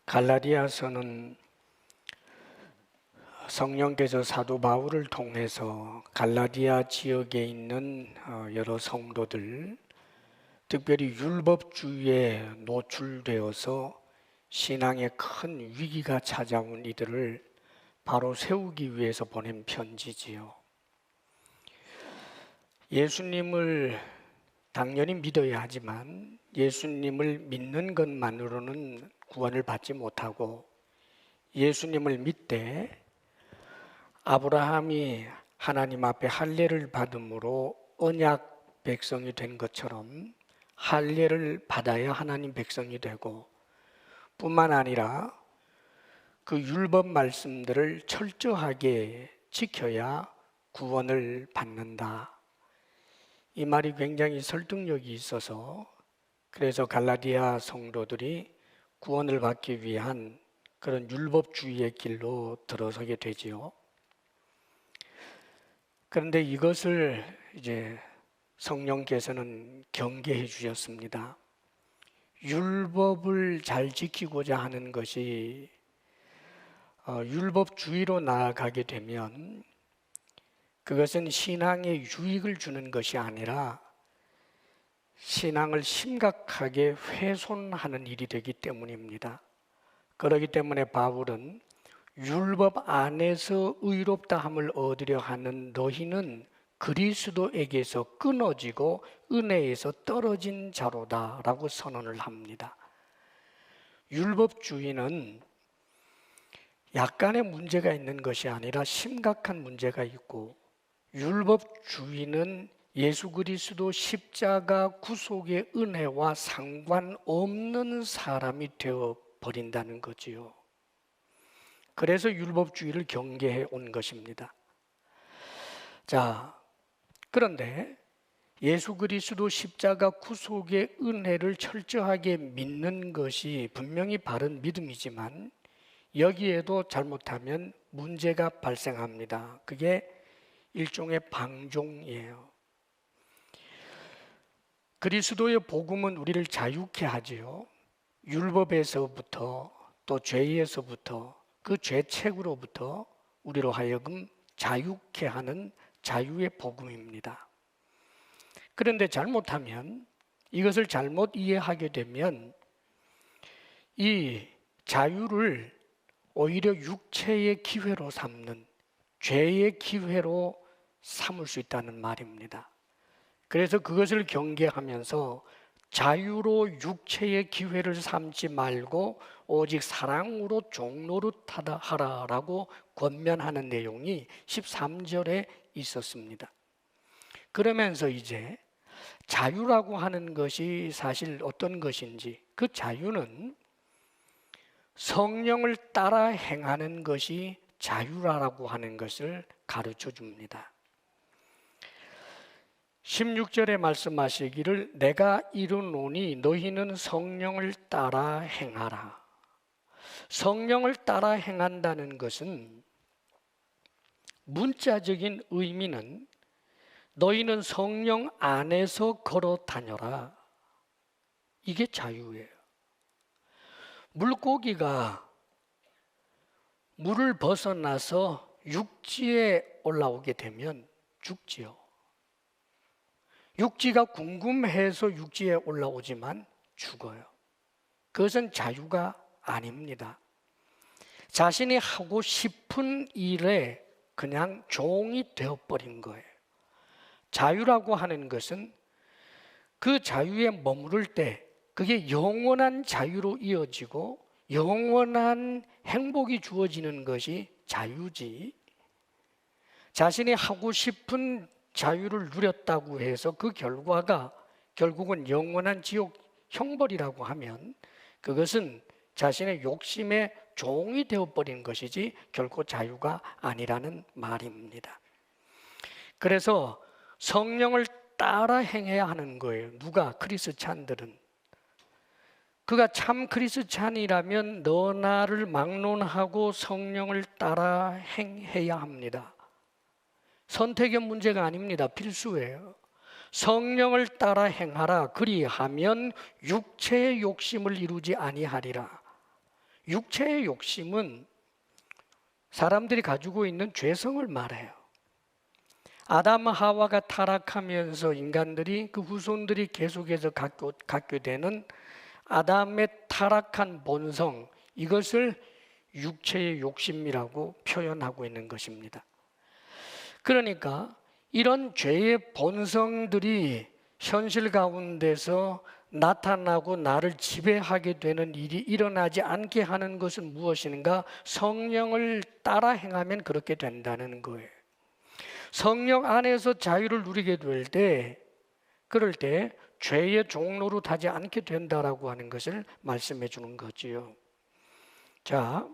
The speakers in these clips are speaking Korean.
갈라디아서는 성령께서 사도 바울을 통해서 갈라디아 지역에 있는 여러 성도들, 특별히 율법주의에 노출되어서 신앙에 큰 위기가 찾아온 이들을 바로 세우기 위해서 보낸 편지지요. 예수님을 당연히 믿어야 하지만 예수님을 믿는 것만으로는 구원을 받지 못하고, 예수님을 믿되 아브라함이 하나님 앞에 할례를 받음으로 언약 백성이 된 것처럼 할례를 받아야 하나님 백성이 되고, 뿐만 아니라 그 율법 말씀들을 철저하게 지켜야 구원을 받는다. 이 말이 굉장히 설득력이 있어서 그래서 갈라디아 성도들이 구원을 받기 위한 그런 율법주의의 길로 들어서게 되지요. 그런데 이것을 이제 성령께서는 경계해 주셨습니다. 율법을 잘 지키고자 하는 것이 율법주의로 나아가게 되면 그것은 신앙에 유익을 주는 것이 아니라 신앙을 심각하게 훼손하는 일이 되기 때문입니다. 그렇기 때문에 바울은 율법 안에서 의롭다함을 얻으려 하는 너희는 그리스도에게서 끊어지고 은혜에서 떨어진 자로다 라고 선언을 합니다. 율법주의는 약간의 문제가 있는 것이 아니라 심각한 문제가 있고, 율법주의는 예수 그리스도 십자가 구속의 은혜와 상관없는 사람이 되어 버린다는 거지요. 그래서 율법주의를 경계해 온 것입니다. 자, 그런데 예수 그리스도 십자가 구속의 은혜를 철저하게 믿는 것이 분명히 바른 믿음이지만 여기에도 잘못하면 문제가 발생합니다. 그게 일종의 방종이에요. 그리스도의 복음은 우리를 자유케 하지요. 율법에서부터 또 죄에서부터 그 죄책으로부터 우리로 하여금 자유케 하는 자유의 복음입니다. 그런데 잘못하면, 이것을 잘못 이해하게 되면 이 자유를 오히려 육체의 기회로 삼는, 죄의 기회로 삼을 수 있다는 말입니다. 그래서 그것을 경계하면서 자유로 육체의 기회를 삼지 말고 오직 사랑으로 종노릇하라라고 권면하는 내용이 13절에 있었습니다. 그러면서 이제 자유라고 하는 것이 사실 어떤 것인지, 그 자유는 성령을 따라 행하는 것이 자유라고 하는 것을 가르쳐 줍니다. 16절에 말씀하시기를 내가 이르노니 너희는 성령을 따라 행하라. 성령을 따라 행한다는 것은 문자적인 의미는 너희는 성령 안에서 걸어 다녀라. 이게 자유예요. 물고기가 물을 벗어나서 육지에 올라오게 되면 죽지요. 육지가 궁금해서 육지에 올라오지만 죽어요. 그것은 자유가 아닙니다. 자신이 하고 싶은 일에 그냥 종이 되어버린 거예요. 자유라고 하는 것은 그 자유에 머무를 때 그게 영원한 자유로 이어지고 영원한 행복이 주어지는 것이 자유지, 자신이 하고 싶은 자유를 누렸다고 해서 그 결과가 결국은 영원한 지옥 형벌이라고 하면 그것은 자신의 욕심의 종이 되어버린 것이지 결코 자유가 아니라는 말입니다. 그래서 성령을 따라 행해야 하는 거예요. 누가? 크리스찬들은. 그가 참 크리스찬이라면 너 나를 막론하고 성령을 따라 행해야 합니다. 선택의 문제가 아닙니다. 필수예요. 성령을 따라 행하라. 그리하면 육체의 욕심을 이루지 아니하리라. 육체의 욕심은 사람들이 가지고 있는 죄성을 말해요. 아담 하와가 타락하면서 인간들이 그 후손들이 계속해서 갖게 되는 아담의 타락한 본성, 이것을 육체의 욕심이라고 표현하고 있는 것입니다. 그러니까 이런 죄의 본성들이 현실 가운데서 나타나고 나를 지배하게 되는 일이 일어나지 않게 하는 것은 무엇인가? 성령을 따라 행하면 그렇게 된다는 거예요. 성령 안에서 자유를 누리게 될 때, 그럴 때 죄의 종로로 타지 않게 된다라고 하는 것을 말씀해 주는 거지요. 자,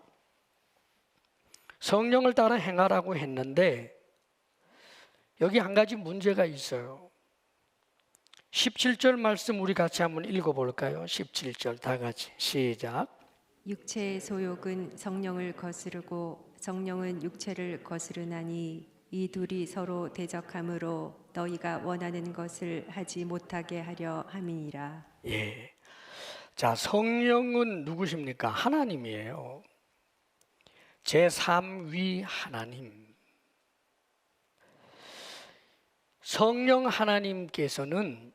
성령을 따라 행하라고 했는데 여기 한 가지 문제가 있어요. 17절 말씀 우리 같이 한번 읽어볼까요? 17절 다 같이 시작. 육체의 소욕은 성령을 거스르고 성령은 육체를 거스르나니 이 둘이 서로 대적함으로 너희가 원하는 것을 하지 못하게 하려 함이니라. 예. 자, 성령은 누구십니까? 하나님이에요. 제3위 하나님. 성령 하나님께서는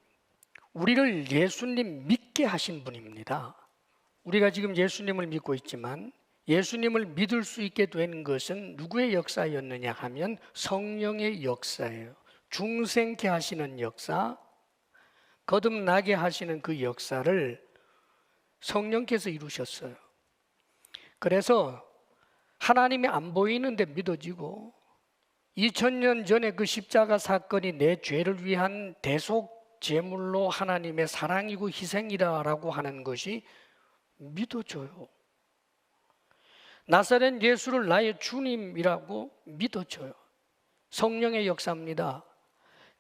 우리를 예수님 믿게 하신 분입니다. 우리가 지금 예수님을 믿고 있지만 예수님을 믿을 수 있게 된 것은 누구의 역사였느냐 하면 성령의 역사예요. 중생케 하시는 역사, 거듭나게 하시는 그 역사를 성령께서 이루셨어요. 그래서 하나님이 안 보이는데 믿어지고 2000년 전에 그 십자가 사건이 내 죄를 위한 대속 제물로 하나님의 사랑이고 희생이라고 하는 것이 믿어져요. 나사렛 예수를 나의 주님이라고 믿어져요. 성령의 역사입니다.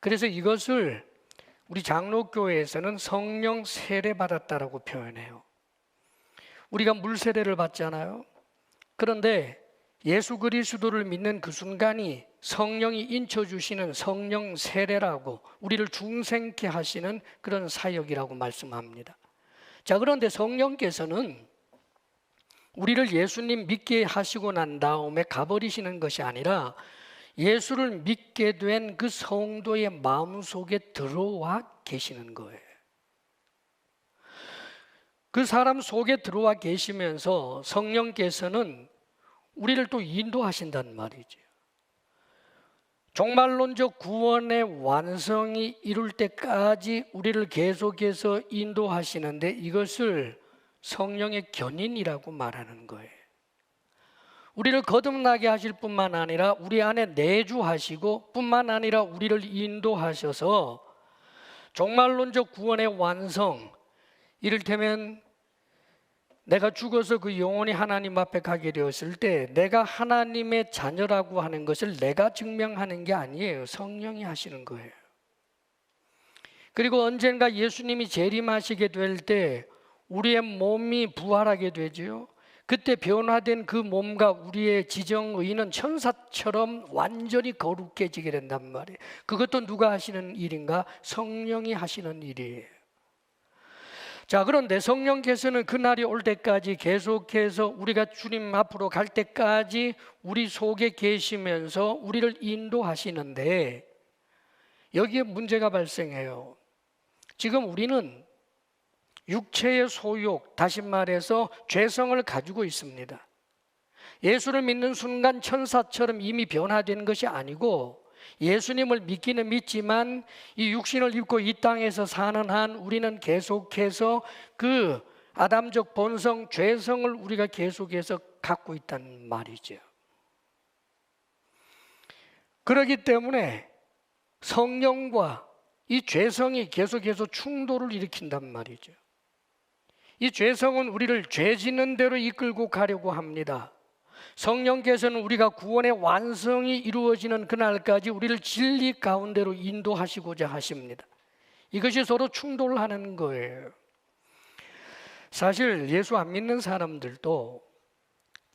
그래서 이것을 우리 장로교회에서는 성령 세례 받았다라고 표현해요. 우리가 물 세례를 받잖아요. 그런데 예수 그리스도를 믿는 그 순간이 성령이 인쳐주시는 성령 세례라고 우리를 중생케 하시는 그런 사역이라고 말씀합니다. 자, 그런데 성령께서는 우리를 예수님 믿게 하시고 난 다음에 가버리시는 것이 아니라 예수를 믿게 된 그 성도의 마음속에 들어와 계시는 거예요. 그 사람 속에 들어와 계시면서 성령께서는 우리를 또 인도하신단 말이죠. 종말론적 구원의 완성이 이룰 때까지 우리를 계속해서 인도하시는데 이것을 성령의 견인이라고 말하는 거예요. 우리를 거듭나게 하실 뿐만 아니라 우리 안에 내주하시고 뿐만 아니라 우리를 인도하셔서 종말론적 구원의 완성, 이를테면 내가 죽어서 그 영혼이 하나님 앞에 가게 되었을 때 내가 하나님의 자녀라고 하는 것을 내가 증명하는 게 아니에요. 성령이 하시는 거예요. 그리고 언젠가 예수님이 재림하시게 될 때 우리의 몸이 부활하게 되죠. 그때 변화된 그 몸과 우리의 지정의는 천사처럼 완전히 거룩해지게 된단 말이에요. 그것도 누가 하시는 일인가? 성령이 하시는 일이에요. 자, 그런데 성령께서는 그날이 올 때까지 계속해서 우리가 주님 앞으로 갈 때까지 우리 속에 계시면서 우리를 인도하시는데 여기에 문제가 발생해요. 지금 우리는 육체의 소욕, 다시 말해서 죄성을 가지고 있습니다. 예수를 믿는 순간 천사처럼 이미 변화된 것이 아니고 예수님을 믿기는 믿지만 이 육신을 입고 이 땅에서 사는 한 우리는 계속해서 그 아담적 본성, 죄성을 우리가 계속해서 갖고 있단 말이죠. 그렇기 때문에 성령과 이 죄성이 계속해서 충돌을 일으킨단 말이죠. 이 죄성은 우리를 죄 짓는 대로 이끌고 가려고 합니다. 성령께서는 우리가 구원의 완성이 이루어지는 그날까지 우리를 진리 가운데로 인도하시고자 하십니다. 이것이 서로 충돌하는 거예요. 사실 예수 안 믿는 사람들도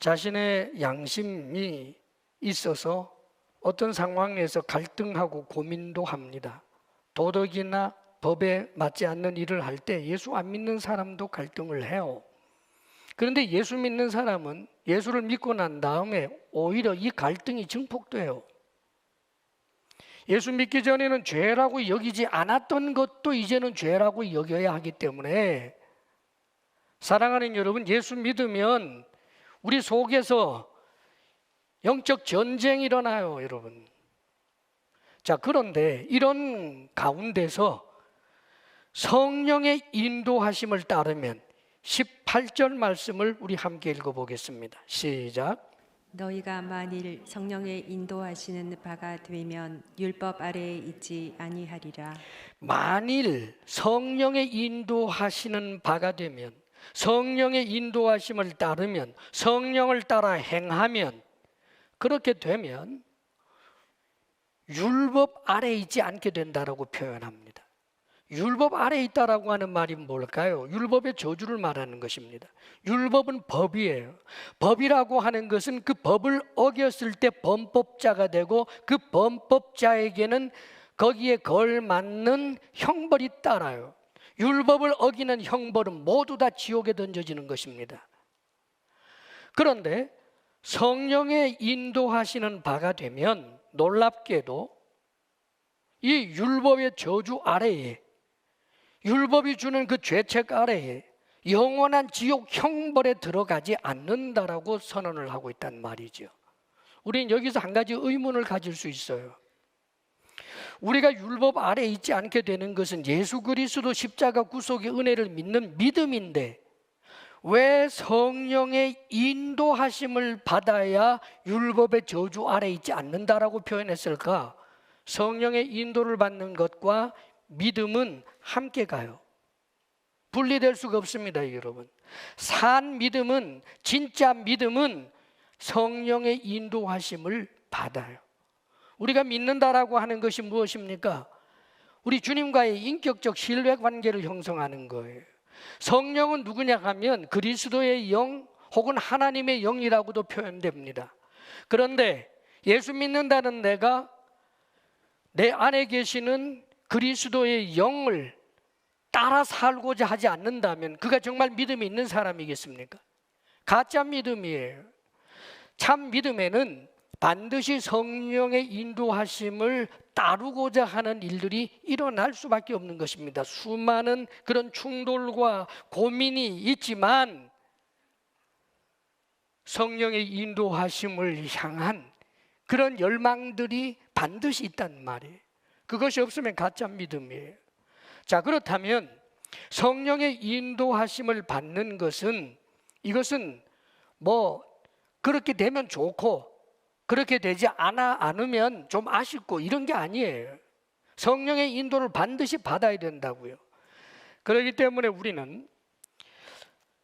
자신의 양심이 있어서 어떤 상황에서 갈등하고 고민도 합니다. 도덕이나 법에 맞지 않는 일을 할 때 예수 안 믿는 사람도 갈등을 해요. 그런데 예수 믿는 사람은 예수를 믿고 난 다음에 오히려 이 갈등이 증폭돼요. 예수 믿기 전에는 죄라고 여기지 않았던 것도 이제는 죄라고 여겨야 하기 때문에, 사랑하는 여러분, 예수 믿으면 우리 속에서 영적 전쟁이 일어나요, 여러분. 자, 그런데 이런 가운데서 성령의 인도하심을 따르면 18절 말씀을 우리 함께 읽어보겠습니다. 시작. 너희가 만일 성령의 인도하시는 바가 되면 율법 아래에 있지 아니하리라. 만일 성령의 인도하시는 바가 되면, 성령의 인도하심을 따르면, 성령을 따라 행하면, 그렇게 되면 율법 아래에 있지 않게 된다라고 표현합니다. 율법 아래에 있다라고 하는 말이 뭘까요? 율법의 저주를 말하는 것입니다. 율법은 법이에요. 법이라고 하는 것은 그 법을 어겼을 때 범법자가 되고, 그 범법자에게는 거기에 걸맞는 형벌이 따라요. 율법을 어기는 형벌은 모두 다 지옥에 던져지는 것입니다. 그런데 성령의 인도하시는 바가 되면 놀랍게도 이 율법의 저주 아래에, 율법이 주는 그 죄책 아래에 영원한 지옥 형벌에 들어가지 않는다라고 선언을 하고 있단 말이죠. 우리는 여기서 한 가지 의문을 가질 수 있어요. 우리가 율법 아래에 있지 않게 되는 것은 예수 그리스도 십자가 구속의 은혜를 믿는 믿음인데, 왜 성령의 인도하심을 받아야 율법의 저주 아래에 있지 않는다라고 표현했을까? 성령의 인도를 받는 것과 믿음은 함께 가요. 분리될 수가 없습니다, 여러분. 산 믿음은, 진짜 믿음은 성령의 인도하심을 받아요. 우리가 믿는다라고 하는 것이 무엇입니까? 우리 주님과의 인격적 신뢰 관계를 형성하는 거예요. 성령은 누구냐 하면 그리스도의 영 혹은 하나님의 영이라고도 표현됩니다. 그런데 예수 믿는다는 내가 내 안에 계시는 그리스도의 영을 따라 살고자 하지 않는다면 그가 정말 믿음이 있는 사람이겠습니까? 가짜 믿음이에요. 참 믿음에는 반드시 성령의 인도하심을 따르고자 하는 일들이 일어날 수밖에 없는 것입니다. 수많은 그런 충돌과 고민이 있지만 성령의 인도하심을 향한 그런 열망들이 반드시 있단 말이에요. 그것이 없으면 가짜 믿음이에요. 자, 그렇다면 성령의 인도하심을 받는 것은, 이것은 뭐 그렇게 되면 좋고 그렇게 되지 않으면 좀 아쉽고 이런 게 아니에요. 성령의 인도를 반드시 받아야 된다고요. 그렇기 때문에 우리는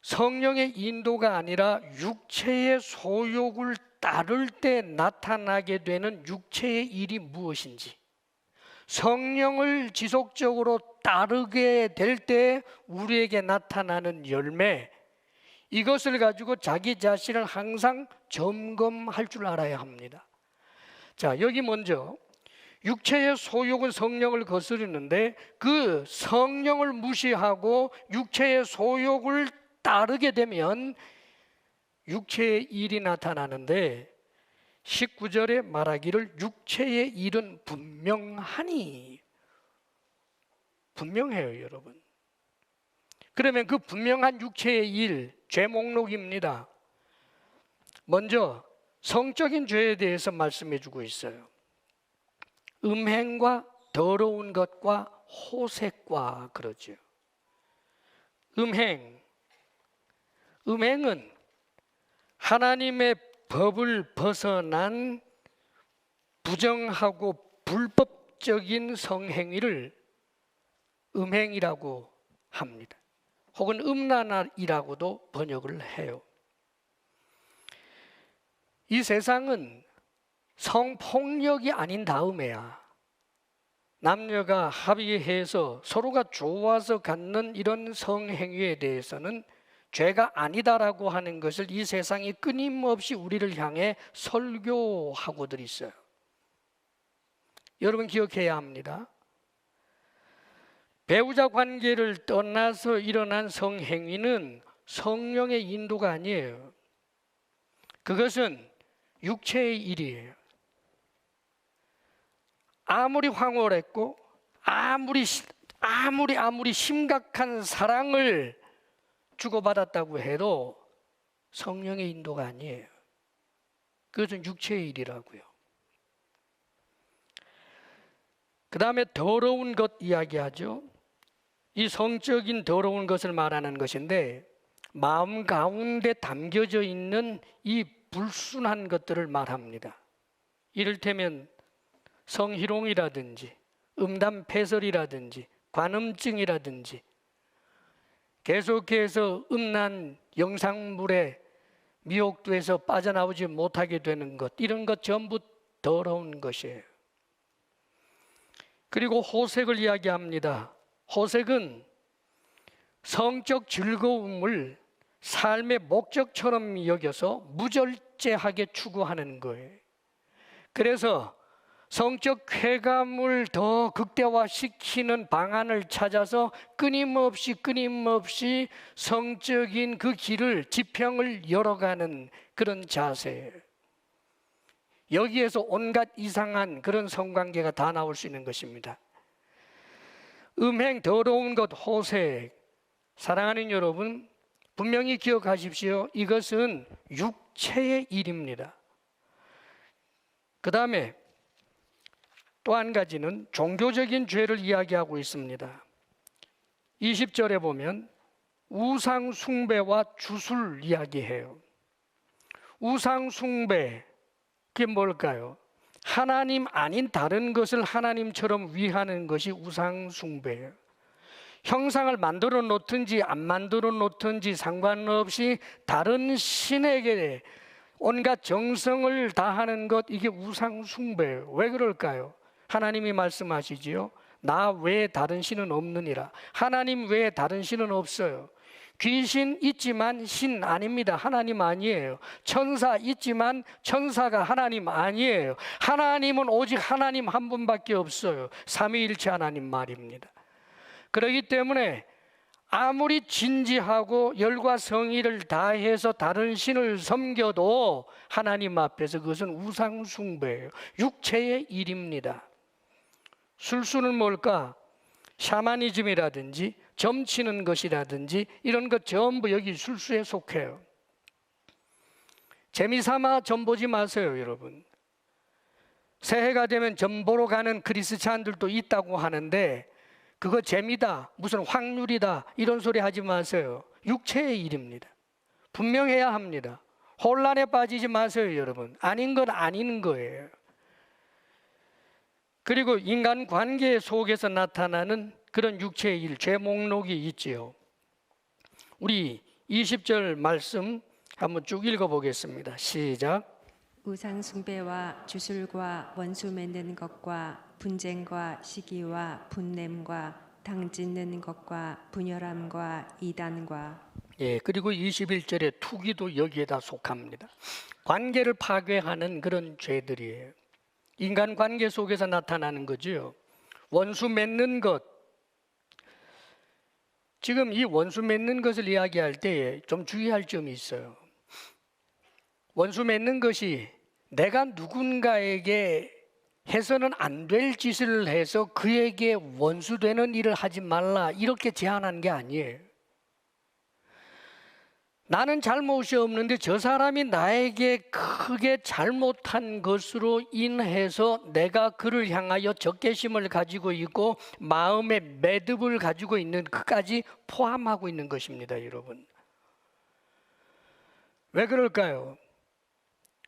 성령의 인도가 아니라 육체의 소욕을 따를 때 나타나게 되는 육체의 일이 무엇인지, 성령을 지속적으로 따르게 될 때 우리에게 나타나는 열매, 이것을 가지고 자기 자신을 항상 점검할 줄 알아야 합니다. 자, 여기 먼저 육체의 소욕은 성령을 거스르는데, 그 성령을 무시하고 육체의 소욕을 따르게 되면 육체의 일이 나타나는데, 19절에 말하기를 육체의 일은 분명하니, 분명해요, 여러분. 그러면 그 분명한 육체의 일, 죄 목록입니다. 먼저 성적인 죄에 대해서 말씀해 주고 있어요. 음행과 더러운 것과 호색과 그러죠. 음행은 하나님의 법을 벗어난 부정하고 불법적인 성행위를 음행이라고 합니다. 혹은 음란이라고도 번역을 해요. 이 세상은 성폭력이 아닌 다음에야 남녀가 합의해서 서로가 좋아서 갖는 이런 성행위에 대해서는 죄가 아니다라고 하는 것을 이 세상이 끊임없이 우리를 향해 설교하고들 있어요. 여러분 기억해야 합니다. 배우자 관계를 떠나서 일어난 성행위는 성령의 인도가 아니에요. 그것은 육체의 일이에요. 아무리 황홀했고 아무리 심각한 사랑을 주고받았다고 해도 성령의 인도가 아니에요. 그것은 육체의 일이라고요. 그 다음에 더러운 것 이야기하죠. 이 성적인 더러운 것을 말하는 것인데 마음 가운데 담겨져 있는 이 불순한 것들을 말합니다. 이를테면 성희롱이라든지 음담패설이라든지 관음증이라든지 계속해서 음란 영상물에 미혹돼서 빠져나오지 못하게 되는 것, 이런 것 전부 더러운 것이에요. 그리고 호색을 이야기합니다. 호색은 성적 즐거움을 삶의 목적처럼 여겨서 무절제하게 추구하는 거예요. 그래서 성적 쾌감을 더 극대화시키는 방안을 찾아서 끊임없이 성적인 그 길을, 지평을 열어가는 그런 자세예요. 여기에서 온갖 이상한 그런 성관계가 다 나올 수 있는 것입니다. 음행, 더러운 것, 호색. 사랑하는 여러분, 분명히 기억하십시오. 이것은 육체의 일입니다. 그 다음에 또 한 가지는 종교적인 죄를 이야기하고 있습니다. 20절에 보면 우상 숭배와 주술 이야기해요. 우상 숭배, 그게 뭘까요? 하나님 아닌 다른 것을 하나님처럼 위하는 것이 우상 숭배예요. 형상을 만들어 놓든지 안 만들어 놓든지 상관없이 다른 신에게 온갖 정성을 다하는 것, 이게 우상 숭배예요. 왜 그럴까요? 하나님이 말씀하시지요. 나 외에 다른 신은 없느니라. 하나님 외에 다른 신은 없어요. 귀신 있지만 신 아닙니다. 하나님 아니에요. 천사 있지만 천사가 하나님 아니에요. 하나님은 오직 하나님 한 분밖에 없어요. 삼위일체 하나님 말입니다. 그렇기 때문에 아무리 진지하고 열과 성의를 다해서 다른 신을 섬겨도 하나님 앞에서 그것은 우상 숭배예요. 육체의 일입니다. 술수는 뭘까? 샤머니즘이라든지 점치는 것이라든지 이런 것 전부 여기 술수에 속해요. 재미삼아 점 보지 마세요, 여러분. 새해가 되면 점 보러 가는 크리스찬들도 있다고 하는데 그거 재미다, 무슨 확률이다, 이런 소리 하지 마세요. 육체의 일입니다. 분명해야 합니다. 혼란에 빠지지 마세요, 여러분. 아닌 건 아닌 거예요. 그리고 인간 관계 속에서 나타나는 그런 육체의 일, 죄 목록이 있지요. 우리 20절 말씀 한번 쭉 읽어보겠습니다. 시작. 우상 숭배와 주술과 원수 맺는 것과 분쟁과 시기와 분냄과 당 짓는 것과 분열함과 이단과. 예, 그리고 21절에 투기도 여기에다 속합니다. 관계를 파괴하는 그런 죄들이에요. 인간 관계 속에서 나타나는 거죠. 원수 맺는 것. 지금 이 원수 맺는 것을 이야기할 때에 좀 주의할 점이 있어요. 원수 맺는 것이 내가 누군가에게 해서는 안 될 짓을 해서 그에게 원수되는 일을 하지 말라, 이렇게 제안한 게 아니에요. 나는 잘못이 없는데 저 사람이 나에게 크게 잘못한 것으로 인해서 내가 그를 향하여 적개심을 가지고 있고 마음의 매듭을 가지고 있는 그까지 포함하고 있는 것입니다, 여러분. 왜 그럴까요?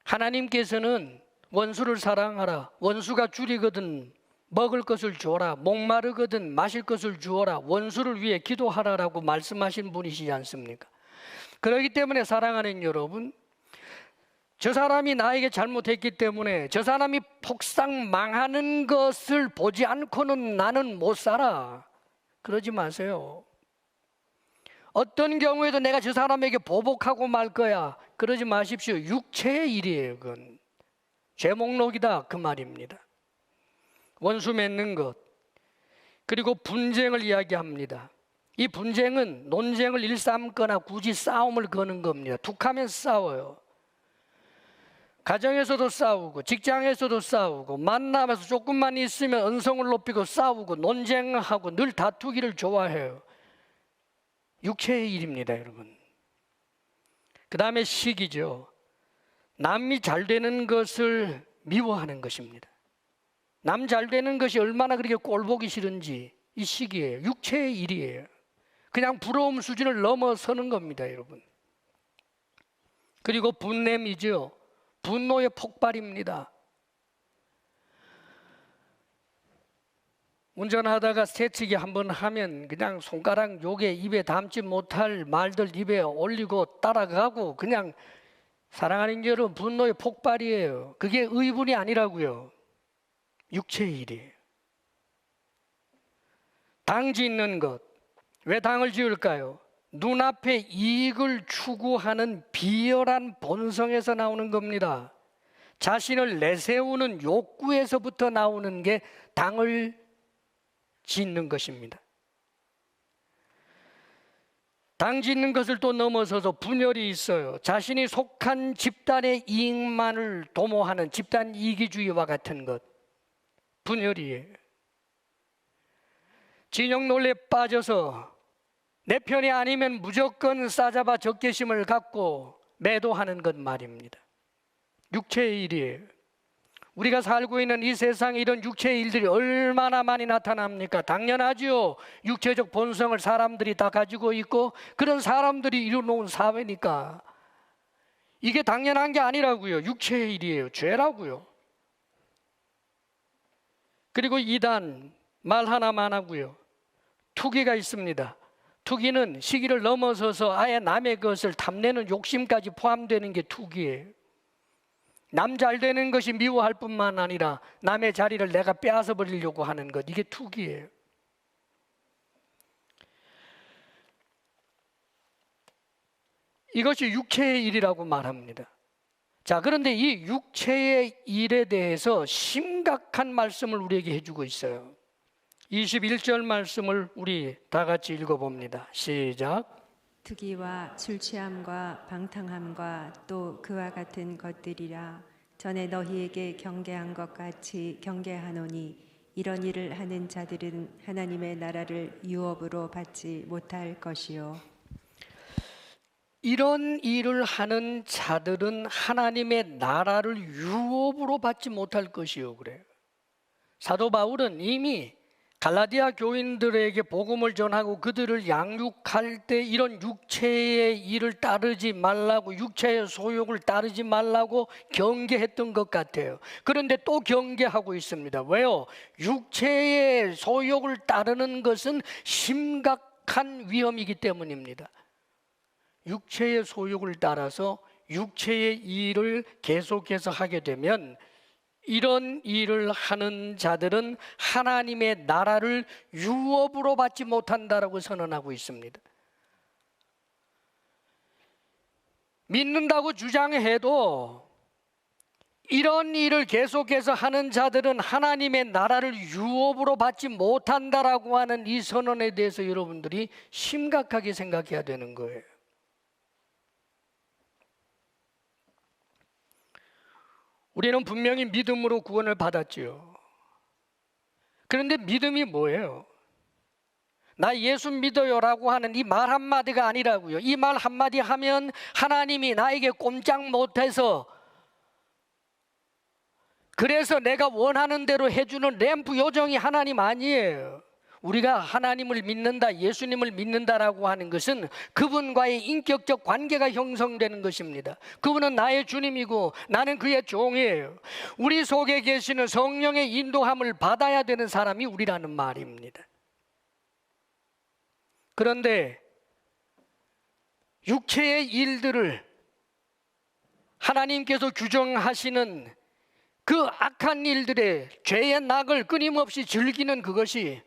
하나님께서는 원수를 사랑하라, 원수가 줄이거든 먹을 것을 주어라, 목마르거든 마실 것을 주어라, 원수를 위해 기도하라라고 말씀하신 분이시지 않습니까? 그렇기 때문에 사랑하는 여러분, 저 사람이 나에게 잘못했기 때문에 저 사람이 폭삭 망하는 것을 보지 않고는 나는 못 살아, 그러지 마세요. 어떤 경우에도 내가 저 사람에게 보복하고 말 거야, 그러지 마십시오. 육체의 일이에요. 그건 죄 목록이다, 그 말입니다. 원수 맺는 것, 그리고 분쟁을 이야기합니다. 이 분쟁은 논쟁을 일삼거나 굳이 싸움을 거는 겁니다. 툭하면 싸워요. 가정에서도 싸우고 직장에서도 싸우고 만남에서 조금만 있으면 언성을 높이고 싸우고 논쟁하고 늘 다투기를 좋아해요. 육체의 일입니다, 여러분. 그 다음에 시기죠. 남이 잘 되는 것을 미워하는 것입니다. 남 잘 되는 것이 얼마나 그렇게 꼴보기 싫은지 이 시기예요. 육체의 일이에요. 그냥 부러움 수준을 넘어서는 겁니다, 여러분. 그리고 분냄이죠. 분노의 폭발입니다. 운전하다가 새치기 한번 하면 그냥 손가락 요게 입에 담지 못할 말들 입에 올리고 따라가고 그냥 사랑하는 여러분 분노의 폭발이에요. 그게 의분이 아니라고요. 육체의 일이에요. 당 짓는 것. 왜 당을 지을까요? 눈앞에 이익을 추구하는 비열한 본성에서 나오는 겁니다. 자신을 내세우는 욕구에서부터 나오는 게 당을 짓는 것입니다. 당 짓는 것을 또 넘어서서 분열이 있어요. 자신이 속한 집단의 이익만을 도모하는 집단 이기주의와 같은 것. 분열이에요. 진영 논리에 빠져서 내 편이 아니면 무조건 싸잡아 적개심을 갖고 매도하는 것 말입니다. 육체의 일이에요. 우리가 살고 있는 이 세상에 이런 육체의 일들이 얼마나 많이 나타납니까? 당연하죠. 육체적 본성을 사람들이 다 가지고 있고 그런 사람들이 이루어놓은 사회니까 이게 당연한 게 아니라고요. 육체의 일이에요. 죄라고요. 그리고 이단 말 하나만 하고요. 투기가 있습니다. 투기는 시기를 넘어서서 아예 남의 것을 탐내는 욕심까지 포함되는 게 투기예요. 남 잘 되는 것이 미워할 뿐만 아니라 남의 자리를 내가 빼앗아 버리려고 하는 것, 이게 투기예요. 이것이 육체의 일이라고 말합니다. 자, 그런데 이 육체의 일에 대해서 심각한 말씀을 우리에게 해주고 있어요. 21절 말씀을 우리 다 같이 읽어봅니다. 시작. 투기와 술 취함과 방탕함과 또 그와 같은 것들이라 전에 너희에게 경계한 것 같이 경계하노니 이런 일을 하는 자들은 하나님의 나라를 유업으로 받지 못할 것이요. 이런 일을 하는 자들은 하나님의 나라를 유업으로 받지 못할 것이요. 그래요. 사도 바울은 이미 갈라디아 교인들에게 복음을 전하고 그들을 양육할 때 이런 육체의 일을 따르지 말라고, 육체의 소욕을 따르지 말라고 경계했던 것 같아요. 그런데 또 경계하고 있습니다. 왜요? 육체의 소욕을 따르는 것은 심각한 위험이기 때문입니다. 육체의 소욕을 따라서 육체의 일을 계속해서 하게 되면 이런 일을 하는 자들은 하나님의 나라를 유업으로 받지 못한다라고 선언하고 있습니다. 믿는다고 주장해도 이런 일을 계속해서 하는 자들은 하나님의 나라를 유업으로 받지 못한다라고 하는 이 선언에 대해서 여러분들이 심각하게 생각해야 되는 거예요. 우리는 분명히 믿음으로 구원을 받았지요. 그런데 믿음이 뭐예요? 나 예수 믿어요라고 하는 이 말 한마디가 아니라고요. 이 말 한마디 하면 하나님이 나에게 꼼짝 못해서 그래서 내가 원하는 대로 해주는 램프 요정이 하나님 아니에요. 우리가 하나님을 믿는다, 예수님을 믿는다라고 하는 것은 그분과의 인격적 관계가 형성되는 것입니다. 그분은 나의 주님이고 나는 그의 종이에요. 우리 속에 계시는 성령의 인도함을 받아야 되는 사람이 우리라는 말입니다. 그런데 육체의 일들을 하나님께서 규정하시는 그 악한 일들의 죄의 낙을 끊임없이 즐기는 그것이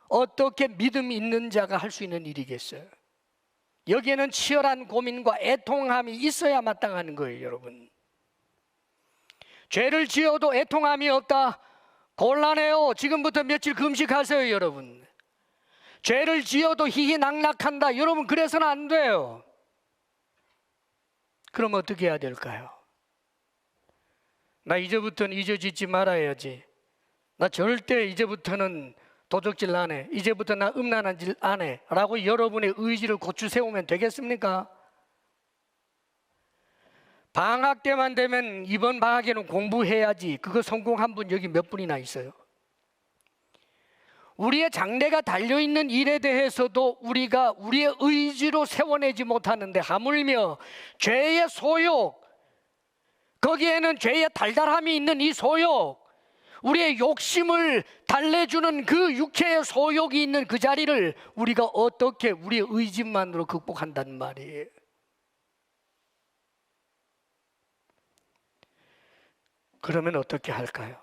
어떻게 믿음 있는 자가 할 수 있는 일이겠어요? 여기에는 치열한 고민과 애통함이 있어야 마땅한 거예요, 여러분. 죄를 지어도 애통함이 없다? 곤란해요. 지금부터 며칠 금식하세요, 여러분. 죄를 지어도 희희낙낙한다. 여러분, 그래서는 안 돼요. 그럼 어떻게 해야 될까요? 나 이제부터는 잊어짓지 말아야지. 나 절대 이제부터는 도적질 안 해. 이제부터 나 음란한 짓 안 해. 라고 여러분의 의지를 고추 세우면 되겠습니까? 방학 때만 되면 이번 방학에는 공부해야지. 그거 성공한 분 여기 몇 분이나 있어요? 우리의 장래가 달려있는 일에 대해서도 우리가 우리의 의지로 세워내지 못하는데, 하물며 죄의 소욕, 거기에는 죄의 달달함이 있는 이 소욕, 우리의 욕심을 달래주는 그 육체의 소욕이 있는 그 자리를 우리가 어떻게 우리의 의지만으로 극복한단 말이에요. 그러면 어떻게 할까요?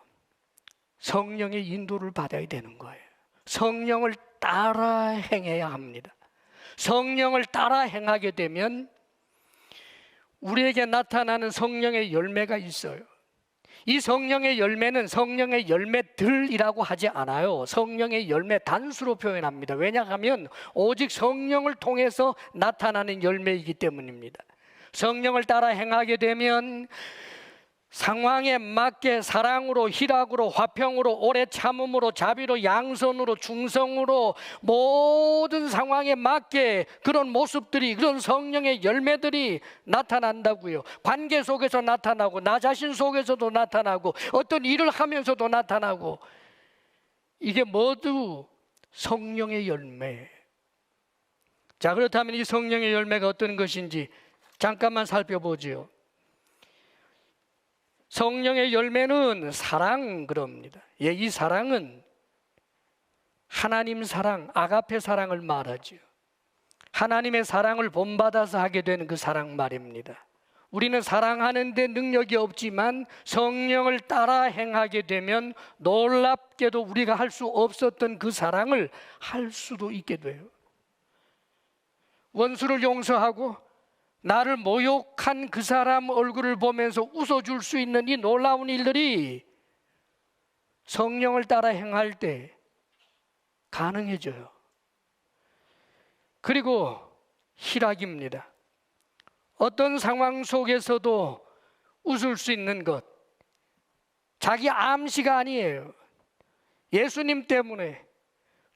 성령의 인도를 받아야 되는 거예요. 성령을 따라 행해야 합니다. 성령을 따라 행하게 되면 우리에게 나타나는 성령의 열매가 있어요. 이 성령의 열매는 성령의 열매들이라고 하지 않아요. 성령의 열매 단수로 표현합니다. 왜냐하면 오직 성령을 통해서 나타나는 열매이기 때문입니다. 성령을 따라 행하게 되면 상황에 맞게 사랑으로, 희락으로, 화평으로, 오래 참음으로, 자비로, 양선으로, 중성으로 모든 상황에 맞게 그런 모습들이, 그런 성령의 열매들이 나타난다고요. 관계 속에서 나타나고, 나 자신 속에서도 나타나고, 어떤 일을 하면서도 나타나고, 이게 모두 성령의 열매. 자, 그렇다면 이 성령의 열매가 어떤 것인지 잠깐만 살펴보지요. 성령의 열매는 사랑 그럽니다. 예, 이 사랑은 하나님 사랑, 아가페 사랑을 말하죠. 하나님의 사랑을 본받아서 하게 되는 그 사랑 말입니다. 우리는 사랑하는 데 능력이 없지만 성령을 따라 행하게 되면 놀랍게도 우리가 할 수 없었던 그 사랑을 할 수도 있게 돼요. 원수를 용서하고 나를 모욕한 그 사람 얼굴을 보면서 웃어줄 수 있는 이 놀라운 일들이 성령을 따라 행할 때 가능해져요. 그리고 희락입니다. 어떤 상황 속에서도 웃을 수 있는 것, 자기 암시가 아니에요. 예수님 때문에,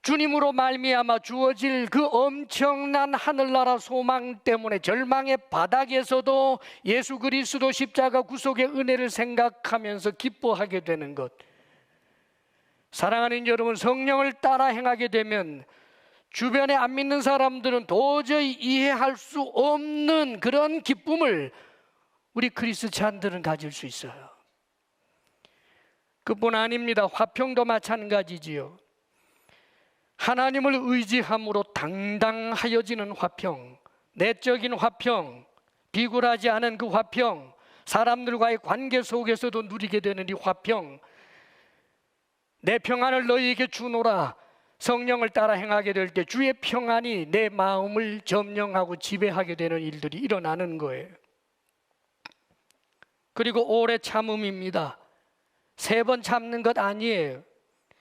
주님으로 말미암아 주어질 그 엄청난 하늘나라 소망 때문에 절망의 바닥에서도 예수 그리스도 십자가 구속의 은혜를 생각하면서 기뻐하게 되는 것. 사랑하는 여러분, 성령을 따라 행하게 되면 주변에 안 믿는 사람들은 도저히 이해할 수 없는 그런 기쁨을 우리 그리스찬들은 가질 수 있어요. 그뿐 아닙니다. 화평도 마찬가지지요. 하나님을 의지함으로 당당하여지는 화평, 내적인 화평, 비굴하지 않은 그 화평, 사람들과의 관계 속에서도 누리게 되는 이 화평, 내 평안을 너희에게 주노라. 성령을 따라 행하게 될 때 주의 평안이 내 마음을 점령하고 지배하게 되는 일들이 일어나는 거예요. 그리고 오래 참음입니다. 3번 참는 것 아니에요.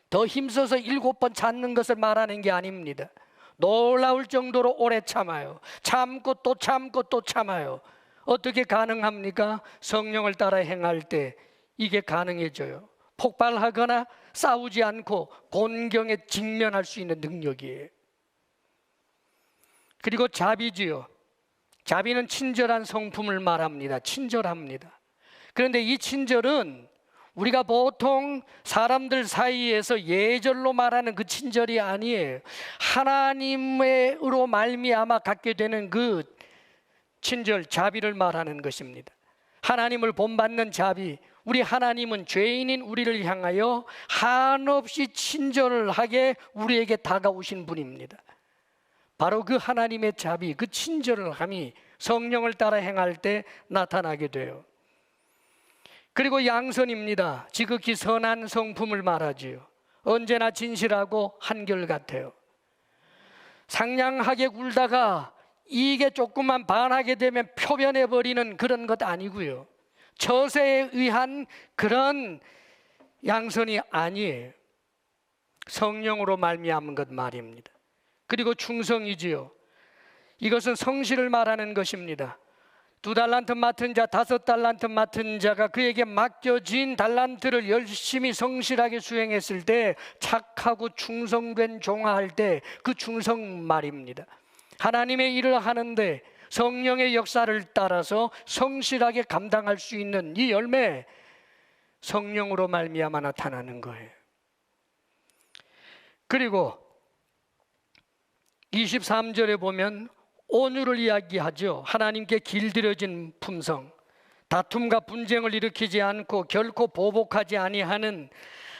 더 힘써서 7번 참는 것을 말하는 게 아닙니다. 놀라울 정도로 오래 참아요. 참고 또 참고 또 참아요. 어떻게 가능합니까? 성령을 따라 행할 때 이게 가능해져요. 폭발하거나 싸우지 않고 곤경에 직면할 수 있는 능력이에요. 그리고 자비지요. 자비는 친절한 성품을 말합니다. 친절합니다. 그런데 이 친절은 우리가 보통 사람들 사이에서 예절로 말하는 그 친절이 아니에요. 하나님으로 말미암아 갖게 되는 그 친절, 자비를 말하는 것입니다. 하나님을 본받는 자비. 우리 하나님은 죄인인 우리를 향하여 한없이 친절하게 우리에게 다가오신 분입니다. 바로 그 하나님의 자비, 그 친절함이 성령을 따라 행할 때 나타나게 돼요. 그리고 양선입니다. 지극히 선한 성품을 말하지요. 언제나 진실하고 한결같아요. 상냥하게 굴다가 이게 조금만 반하게 되면 표변해버리는 그런 것 아니고요. 처세에 의한 그런 양선이 아니에요. 성령으로 말미암은 것 말입니다. 그리고 충성이지요. 이것은 성실을 말하는 것입니다. 2달란트 맡은 자, 5달란트 맡은 자가 그에게 맡겨진 달란트를 열심히 성실하게 수행했을 때 착하고 충성된 종할 때 그 충성 말입니다. 하나님의 일을 하는데 성령의 역사를 따라서 성실하게 감당할 수 있는 이 열매, 성령으로 말미암아 나타나는 거예요. 그리고 23절에 보면 온유를 이야기하죠. 하나님께 길들여진 품성, 다툼과 분쟁을 일으키지 않고 결코 보복하지 아니하는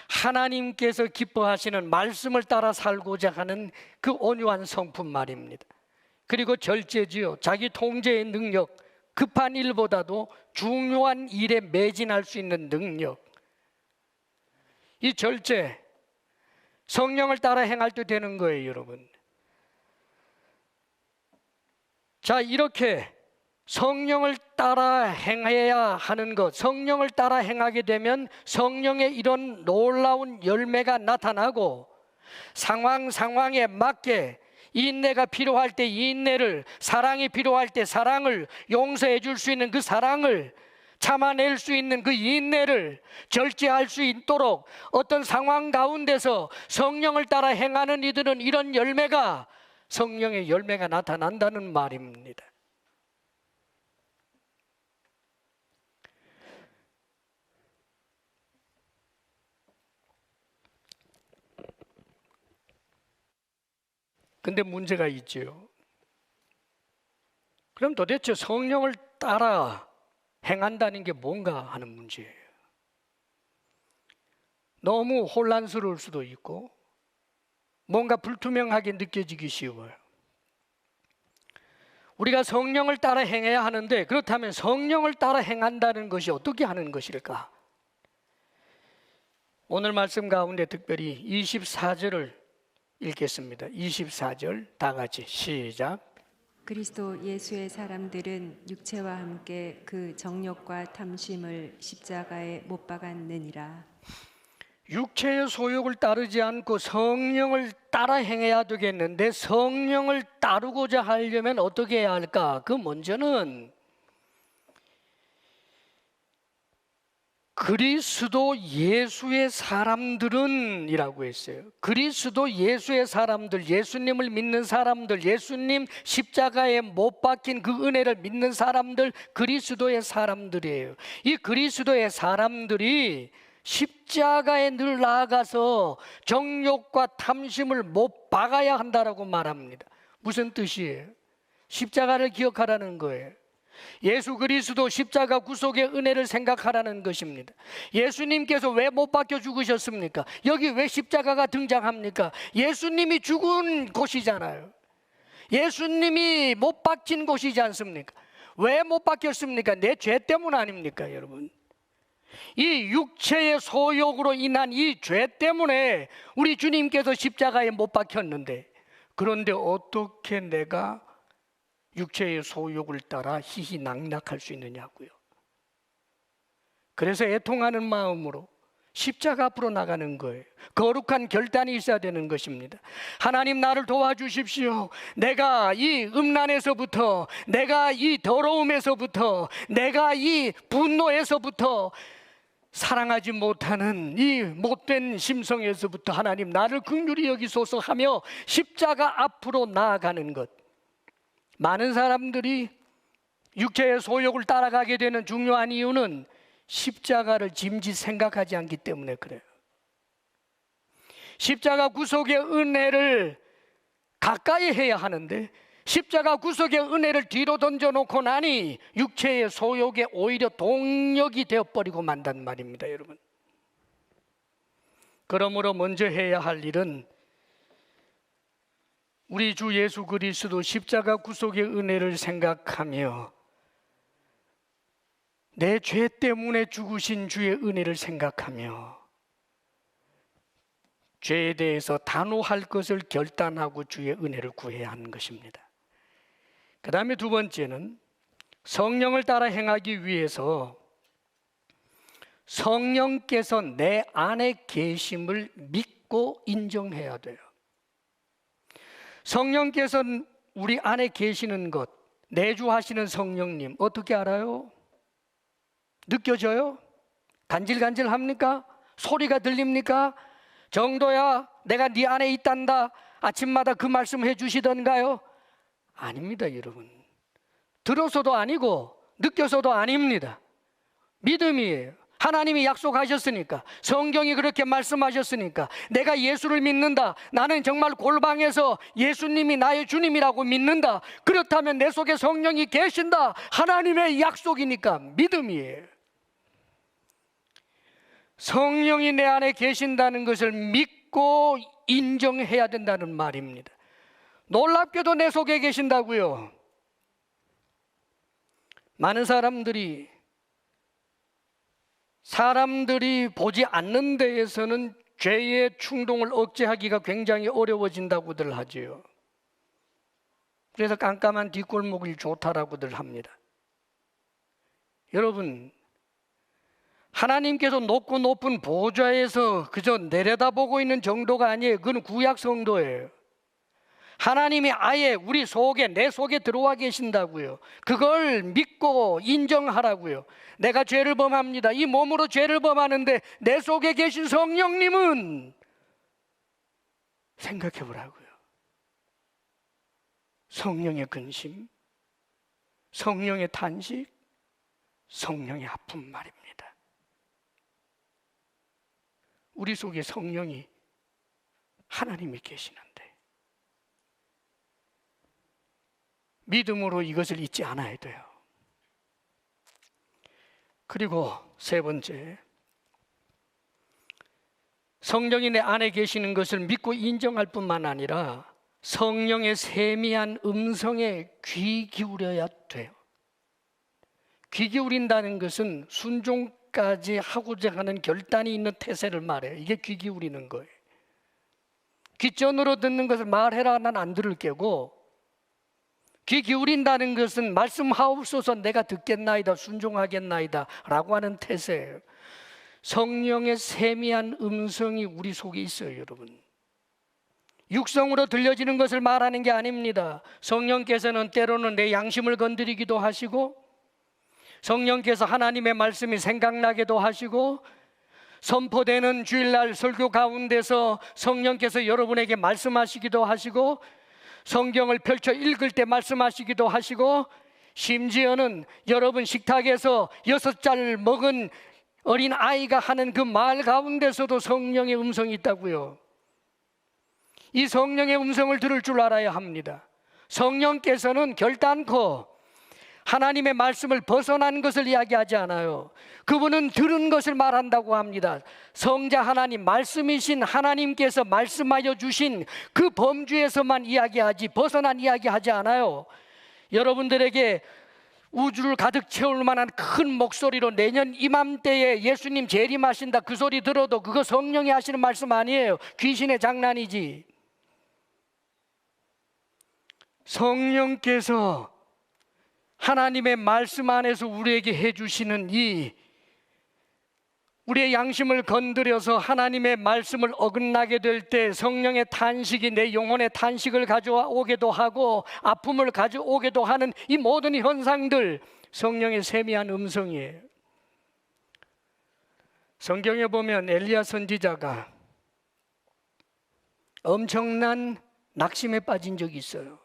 하나님께서 기뻐하시는 말씀을 따라 살고자 하는 그 온유한 성품 말입니다. 그리고 절제지요. 자기 통제의 능력, 급한 일보다도 중요한 일에 매진할 수 있는 능력. 이 절제, 성령을 따라 행할 때 되는 거예요, 여러분. 자, 이렇게 성령을 따라 행해야 하는 것, 성령을 따라 행하게 되면 성령의 이런 놀라운 열매가 나타나고 상황에 맞게 인내가 필요할 때 인내를, 사랑이 필요할 때 사랑을, 용서해 줄 수 있는 그 사랑을, 참아낼 수 있는 그 인내를 절제할 수 있도록 어떤 상황 가운데서 성령을 따라 행하는 이들은 이런 열매가, 성령의 열매가 나타난다는 말입니다. 근데 문제가 있죠. 그럼 도대체 성령을 따라 행한다는 게 뭔가 하는 문제예요. 너무 혼란스러울 수도 있고 뭔가 불투명하게 느껴지기 쉬워요. 우리가 성령을 따라 행해야 하는데, 그렇다면 성령을 따라 행한다는 것이 어떻게 하는 것일까? 오늘 말씀 가운데 특별히 24절을 읽겠습니다. 24절 다 같이 시작. 그리스도 예수의 사람들은 육체와 함께 그 정욕과 탐심을 십자가에 못 박았느니라. 육체의 소욕을 따르지 않고 성령을 따라 행해야 되겠는데, 성령을 따르고자 하려면 어떻게 해야 할까? 그 먼저는 그리스도 예수의 사람들은 이라고 했어요. 그리스도 예수의 사람들, 예수님을 믿는 사람들, 예수님 십자가에 못 박힌 그 은혜를 믿는 사람들, 그리스도의 사람들이에요. 이 그리스도의 사람들이 십자가에 늘 나아가서 정욕과 탐심을 못 박아야 한다라고 말합니다. 무슨 뜻이에요? 십자가를 기억하라는 거예요. 예수 그리스도 십자가 구속의 은혜를 생각하라는 것입니다. 예수님께서 왜 못 박혀 죽으셨습니까? 여기 왜 십자가가 등장합니까? 예수님이 죽은 곳이잖아요. 예수님이 못 박힌 곳이지 않습니까? 왜 못 박혔습니까? 내 죄 때문 아닙니까, 여러분? 이 육체의 소욕으로 인한 이 죄 때문에 우리 주님께서 십자가에 못 박혔는데, 그런데 어떻게 내가 육체의 소욕을 따라 희희낙낙할 수 있느냐고요. 그래서 애통하는 마음으로 십자가 앞으로 나가는 거예요. 거룩한 결단이 있어야 되는 것입니다. 하나님, 나를 도와주십시오. 내가 이 음란에서부터, 내가 이 더러움에서부터, 내가 이 분노에서부터, 사랑하지 못하는 이 못된 심성에서부터 하나님 나를 긍휼히 여기소서 하며 십자가 앞으로 나아가는 것. 많은 사람들이 육체의 소욕을 따라가게 되는 중요한 이유는 십자가를 짐짓 생각하지 않기 때문에 그래요. 십자가 구속의 은혜를 가까이 해야 하는데, 십자가 구속의 은혜를 뒤로 던져놓고 나니 육체의 소욕에 오히려 동력이 되어버리고 만단 말입니다, 여러분. 그러므로 먼저 해야 할 일은 우리 주 예수 그리스도 십자가 구속의 은혜를 생각하며 내 죄 때문에 죽으신 주의 은혜를 생각하며 죄에 대해서 단호할 것을 결단하고 주의 은혜를 구해야 하는 것입니다. 그 다음에 두 번째는 성령을 따라 행하기 위해서 성령께서 내 안에 계심을 믿고 인정해야 돼요. 성령께서는 우리 안에 계시는 것, 내주하시는 성령님 어떻게 알아요? 느껴져요? 간질간질합니까? 소리가 들립니까? 정도야 내가 네 안에 있단다 아침마다 그 말씀 해주시던가요? 아닙니다, 여러분. 들어서도 아니고 느껴서도 아닙니다. 믿음이에요. 하나님이 약속하셨으니까, 성경이 그렇게 말씀하셨으니까, 내가 예수를 믿는다, 나는 정말 골방에서 예수님이 나의 주님이라고 믿는다, 그렇다면 내 속에 성령이 계신다, 하나님의 약속이니까 믿음이에요. 성령이 내 안에 계신다는 것을 믿고 인정해야 된다는 말입니다. 놀랍게도 내 속에 계신다고요. 많은 사람들이 보지 않는 데에서는 죄의 충동을 억제하기가 굉장히 어려워진다고들 하지요. 그래서 깜깜한 뒷골목이 좋다라고들 합니다. 여러분, 하나님께서 높고 높은 보좌에서 그저 내려다보고 있는 정도가 아니에요. 그건 구약 성도예요. 하나님이 아예 우리 속에, 내 속에 들어와 계신다고요. 그걸 믿고 인정하라고요. 내가 죄를 범합니다. 이 몸으로 죄를 범하는데 내 속에 계신 성령님은 생각해 보라고요. 성령의 근심, 성령의 탄식, 성령의 아픈 말입니다. 우리 속에 성령이, 하나님이 계시는데 믿음으로 이것을 잊지 않아야 돼요. 그리고 세 번째, 성령이 내 안에 계시는 것을 믿고 인정할 뿐만 아니라 성령의 세미한 음성에 귀 기울여야 돼요. 귀 기울인다는 것은 순종까지 하고자 하는 결단이 있는 태세를 말해요. 이게 귀 기울이는 거예요. 귓전으로 듣는 것을 말해라, 난 안 들을 게고, 귀 기울인다는 것은 말씀하옵소서 내가 듣겠나이다, 순종하겠나이다 라고 하는 태세예요. 성령의 세미한 음성이 우리 속에 있어요, 여러분. 육성으로 들려지는 것을 말하는 게 아닙니다. 성령께서는 때로는 내 양심을 건드리기도 하시고, 성령께서 하나님의 말씀이 생각나게도 하시고, 선포되는 주일날 설교 가운데서 성령께서 여러분에게 말씀하시기도 하시고, 성경을 펼쳐 읽을 때 말씀하시기도 하시고, 심지어는 여러분 식탁에서 6살 먹은 어린 아이가 하는 그 말 가운데서도 성령의 음성이 있다고요. 이 성령의 음성을 들을 줄 알아야 합니다. 성령께서는 결단코 하나님의 말씀을 벗어난 것을 이야기하지 않아요. 그분은 들은 것을 말한다고 합니다. 성자 하나님, 말씀이신 하나님께서 말씀하여 주신 그 범주에서만 이야기하지 벗어난 이야기하지 않아요. 여러분들에게 우주를 가득 채울 만한 큰 목소리로 내년 이맘때에 예수님 재림하신다 그 소리 들어도 그거 성령이 하시는 말씀 아니에요. 귀신의 장난이지. 성령께서 하나님의 말씀 안에서 우리에게 해주시는 우리의 양심을 건드려서 하나님의 말씀을 어긋나게 될 때 성령의 탄식이 내 영혼의 탄식을 가져오기도 하고 아픔을 가져오기도 하는 이 모든 현상들, 성령의 세미한 음성이에요. 성경에 보면 엘리야 선지자가 엄청난 낙심에 빠진 적이 있어요.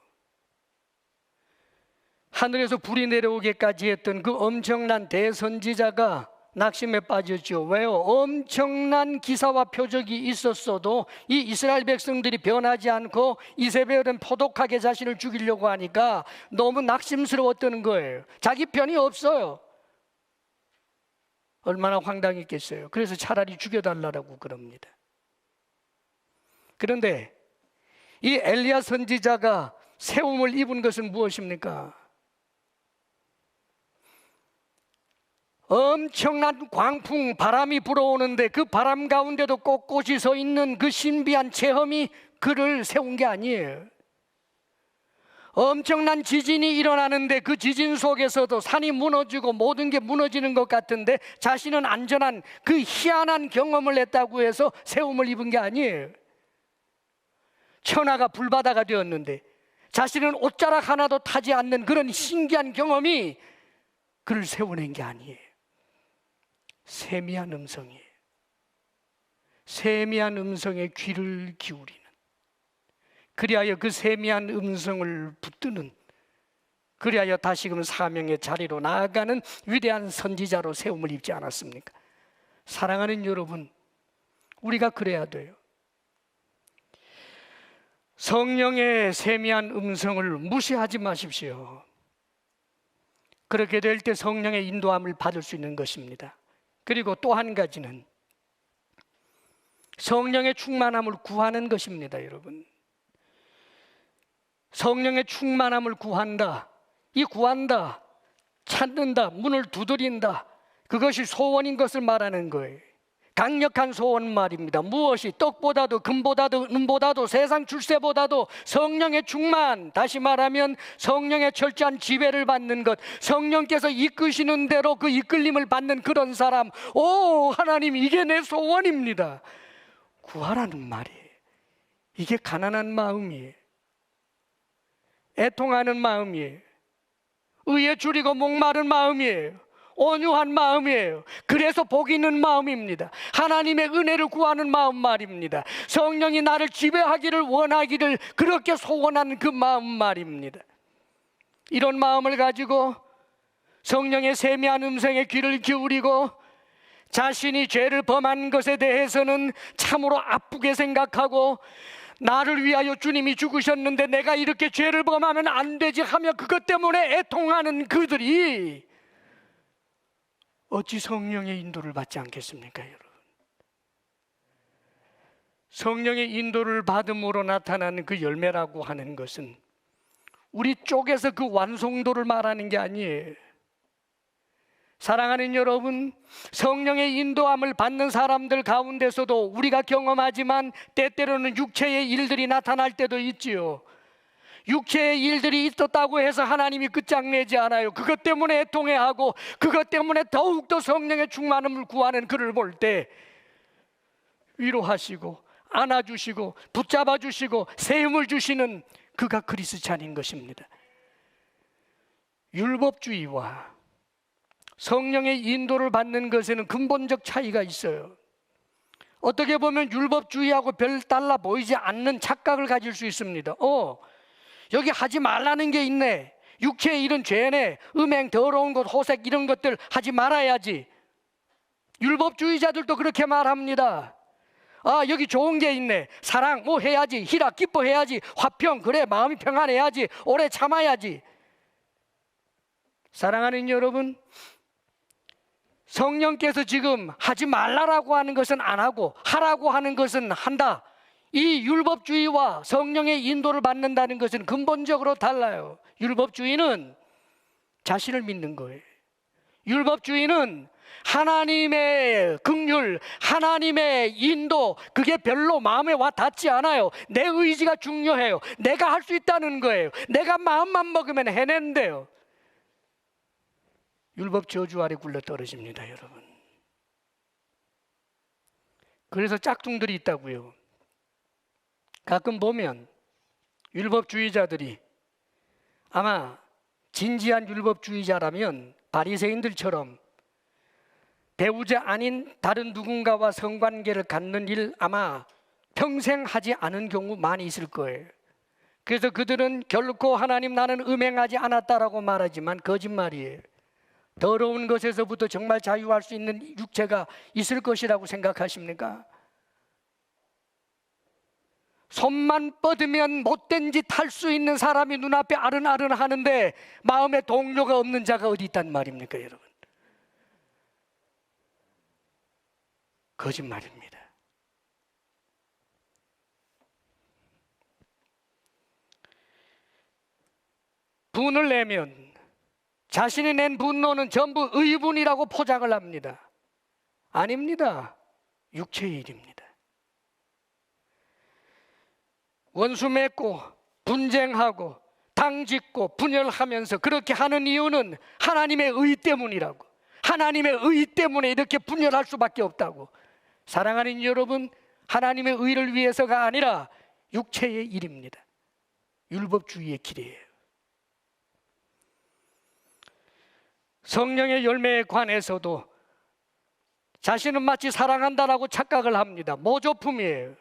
하늘에서 불이 내려오기까지 했던 그 엄청난 대선지자가 낙심에 빠졌죠. 왜요? 엄청난 기사와 표적이 있었어도 이 이스라엘 백성들이 변하지 않고 이세벨은 포독하게 자신을 죽이려고 하니까 너무 낙심스러웠던 거예요. 자기 편이 없어요. 얼마나 황당했겠어요. 그래서 차라리 죽여달라고 그럽니다. 그런데 이 엘리야 선지자가 세움을 입은 것은 무엇입니까? 엄청난 광풍, 바람이 불어오는데 그 바람 가운데도 꼿꼿이 서 있는 그 신비한 체험이 그를 세운 게 아니에요. 엄청난 지진이 일어나는데 그 지진 속에서도 산이 무너지고 모든 게 무너지는 것 같은데 자신은 안전한 그 희한한 경험을 했다고 해서 세움을 입은 게 아니에요. 천하가 불바다가 되었는데 자신은 옷자락 하나도 타지 않는 그런 신기한 경험이 그를 세워낸 게 아니에요. 세미한 음성이에요. 세미한 음성에 귀를 기울이는, 그리하여 그 세미한 음성을 붙드는, 그리하여 다시금 사명의 자리로 나아가는 위대한 선지자로 세움을 입지 않았습니까? 사랑하는 여러분, 우리가 그래야 돼요. 성령의 세미한 음성을 무시하지 마십시오. 그렇게 될 때 성령의 인도함을 받을 수 있는 것입니다. 그리고 또 한 가지는 성령의 충만함을 구하는 것입니다. 여러분, 성령의 충만함을 구한다, 이 구한다, 찾는다, 문을 두드린다, 그것이 소원인 것을 말하는 거예요. 강력한 소원 말입니다. 무엇이 떡보다도 금보다도 은보다도 세상 출세보다도 성령의 충만, 다시 말하면 성령의 철저한 지배를 받는 것, 성령께서 이끄시는 대로 그 이끌림을 받는 그런 사람. 오, 하나님, 이게 내 소원입니다. 구하라는 말이에요. 이게 가난한 마음이에요. 애통하는 마음이에요. 의에 줄이고 목마른 마음이에요. 온유한 마음이에요. 그래서 복 있는 마음입니다. 하나님의 은혜를 구하는 마음 말입니다. 성령이 나를 지배하기를 원하기를 그렇게 소원하는 그 마음 말입니다. 이런 마음을 가지고 성령의 세미한 음성에 귀를 기울이고 자신이 죄를 범한 것에 대해서는 참으로 아프게 생각하고, 나를 위하여 주님이 죽으셨는데 내가 이렇게 죄를 범하면 안 되지 하며 그것 때문에 애통하는 그들이 어찌 성령의 인도를 받지 않겠습니까, 여러분? 성령의 인도를 받음으로 나타나는 그 열매라고 하는 것은 우리 쪽에서 그 완성도를 말하는 게 아니에요. 사랑하는 여러분, 성령의 인도함을 받는 사람들 가운데서도 우리가 경험하지만 때때로는 육체의 일들이 나타날 때도 있지요. 육체의 일들이 있었다고 해서 하나님이 끝장내지 않아요. 그것 때문에 애통해하고 그것 때문에 더욱더 성령의 충만함을 구하는 그를 볼 때 위로하시고 안아주시고 붙잡아주시고 세움을 주시는 그가 그리스찬인 것입니다. 율법주의와 성령의 인도를 받는 것에는 근본적 차이가 있어요. 어떻게 보면 율법주의하고 별 달라 보이지 않는 착각을 가질 수 있습니다. 여기 하지 말라는 게 있네, 육체의 일은 죄네, 음행, 더러운 것, 호색 이런 것들 하지 말아야지. 율법주의자들도 그렇게 말합니다. 여기 좋은 게 있네, 사랑 해야지, 희락 기뻐해야지, 화평, 그래 마음이 평안해야지, 오래 참아야지. 사랑하는 여러분, 성령께서 지금 하지 말라라고 하는 것은 안 하고 하라고 하는 것은 한다. 이 율법주의와 성령의 인도를 받는다는 것은 근본적으로 달라요. 율법주의는 자신을 믿는 거예요. 율법주의는 하나님의 긍휼, 하나님의 인도, 그게 별로 마음에 와 닿지 않아요. 내 의지가 중요해요. 내가 할 수 있다는 거예요. 내가 마음만 먹으면 해낸대요. 율법 저주 아래 굴러 떨어집니다, 여러분. 그래서 짝퉁들이 있다고요. 가끔 보면 율법주의자들이, 아마 진지한 율법주의자라면 바리새인들처럼 배우자 아닌 다른 누군가와 성관계를 갖는 일 아마 평생 하지 않은 경우 많이 있을 거예요. 그래서 그들은 결코 하나님 나는 음행하지 않았다라고 말하지만 거짓말이에요. 더러운 것에서부터 정말 자유할 수 있는 육체가 있을 것이라고 생각하십니까? 손만 뻗으면 못된 짓 할 수 있는 사람이 눈앞에 아른아른 하는데 마음에 동료가 없는 자가 어디 있단 말입니까, 여러분? 거짓말입니다. 분을 내면 자신이 낸 분노는 전부 의분이라고 포장을 합니다. 아닙니다. 육체의 일입니다. 원수 맺고 분쟁하고 당짓고 분열하면서 그렇게 하는 이유는 하나님의 의 때문이라고. 하나님의 의 때문에 이렇게 분열할 수밖에 없다고. 사랑하는 여러분, 하나님의 의를 위해서가 아니라 육체의 일입니다. 율법주의의 길이에요. 성령의 열매에 관해서도 자신은 마치 사랑한다라고 착각을 합니다. 모조품이에요.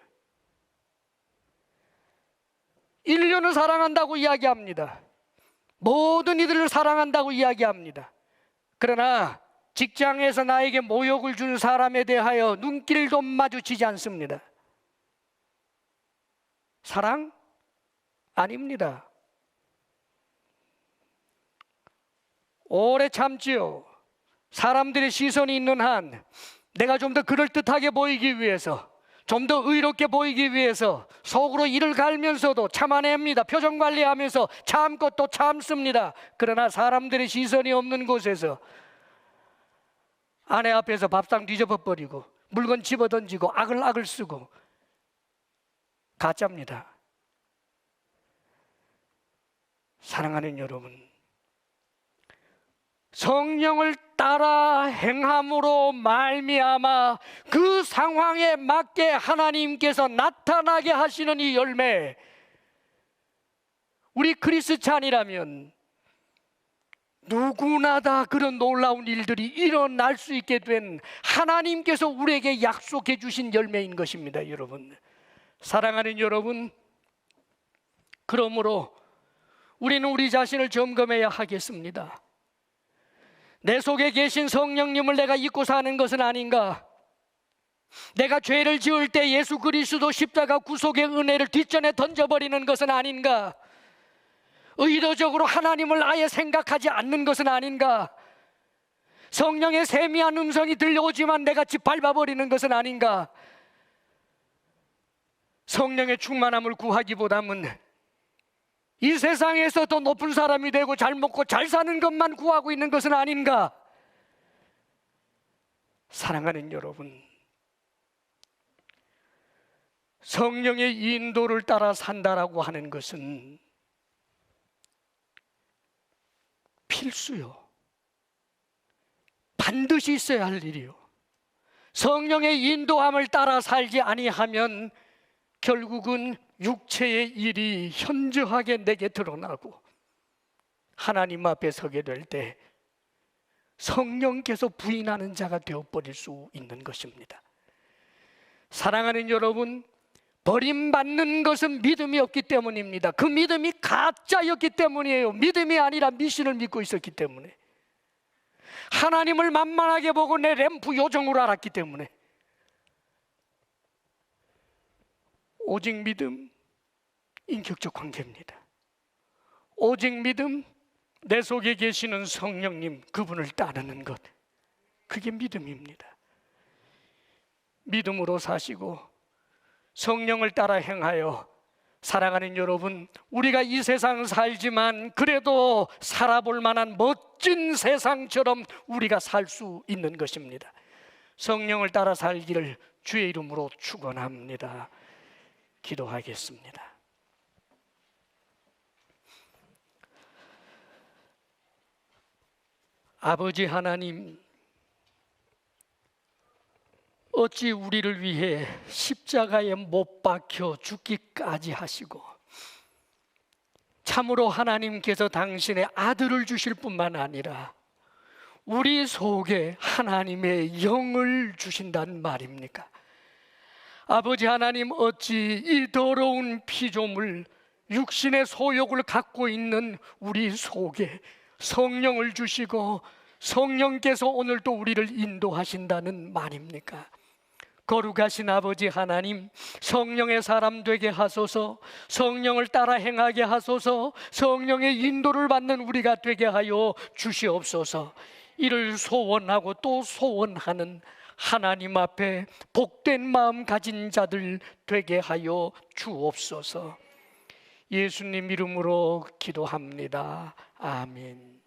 인류는 사랑한다고 이야기합니다. 모든 이들을 사랑한다고 이야기합니다. 그러나 직장에서 나에게 모욕을 준 사람에 대하여 눈길도 마주치지 않습니다. 사랑? 아닙니다. 오래 참지요. 사람들의 시선이 있는 한 내가 좀 더 그럴듯하게 보이기 위해서, 좀 더 의롭게 보이기 위해서 속으로 이를 갈면서도 참아냅니다. 표정 관리하면서 참고 또 참습니다. 그러나 사람들의 시선이 없는 곳에서 아내 앞에서 밥상 뒤집어버리고 물건 집어던지고 아글아글 쓰고 가짜입니다. 사랑하는 여러분, 성령을 따라 행함으로 말미암아 그 상황에 맞게 하나님께서 나타나게 하시는 이 열매, 우리 크리스찬이라면 누구나 다 그런 놀라운 일들이 일어날 수 있게 된 하나님께서 우리에게 약속해 주신 열매인 것입니다. 여러분, 사랑하는 여러분, 그러므로 우리는 우리 자신을 점검해야 하겠습니다. 내 속에 계신 성령님을 내가 잊고 사는 것은 아닌가? 내가 죄를 지을 때 예수 그리스도 십자가 구속의 은혜를 뒷전에 던져버리는 것은 아닌가? 의도적으로 하나님을 아예 생각하지 않는 것은 아닌가? 성령의 세미한 음성이 들려오지만 내가 짓밟아버리는 것은 아닌가? 성령의 충만함을 구하기보다는 이 세상에서 더 높은 사람이 되고 잘 먹고 잘 사는 것만 구하고 있는 것은 아닌가? 사랑하는 여러분, 성령의 인도를 따라 산다라고 하는 것은 필수요. 반드시 있어야 할 일이요. 성령의 인도함을 따라 살지 아니하면 결국은 육체의 일이 현저하게 내게 드러나고 하나님 앞에 서게 될 때 성령께서 부인하는 자가 되어버릴 수 있는 것입니다. 사랑하는 여러분, 버림받는 것은 믿음이 없기 때문입니다. 그 믿음이 가짜였기 때문이에요. 믿음이 아니라 미신을 믿고 있었기 때문에, 하나님을 만만하게 보고 내 램프 요정으로 알았기 때문에. 오직 믿음, 인격적 관계입니다. 오직 믿음, 내 속에 계시는 성령님, 그분을 따르는 것, 그게 믿음입니다. 믿음으로 사시고 성령을 따라 행하여, 사랑하는 여러분, 우리가 이 세상 살지만 그래도 살아볼 만한 멋진 세상처럼 우리가 살 수 있는 것입니다. 성령을 따라 살기를 주의 이름으로 축원합니다. 기도하겠습니다. 아버지 하나님, 어찌 우리를 위해 십자가에 못 박혀 죽기까지 하시고 참으로 하나님께서 당신의 아들을 주실 뿐만 아니라 우리 속에 하나님의 영을 주신다는 말입니까? 아버지 하나님, 어찌 이 더러운 피조물, 육신의 소욕을 갖고 있는 우리 속에 성령을 주시고 성령께서 오늘도 우리를 인도하신다는 말입니까? 거룩하신 아버지 하나님, 성령의 사람 되게 하소서, 성령을 따라 행하게 하소서, 성령의 인도를 받는 우리가 되게 하여 주시옵소서. 이를 소원하고 또 소원하는 하나님 앞에 복된 마음 가진 자들 되게 하여 주옵소서. 예수님 이름으로 기도합니다. 아멘.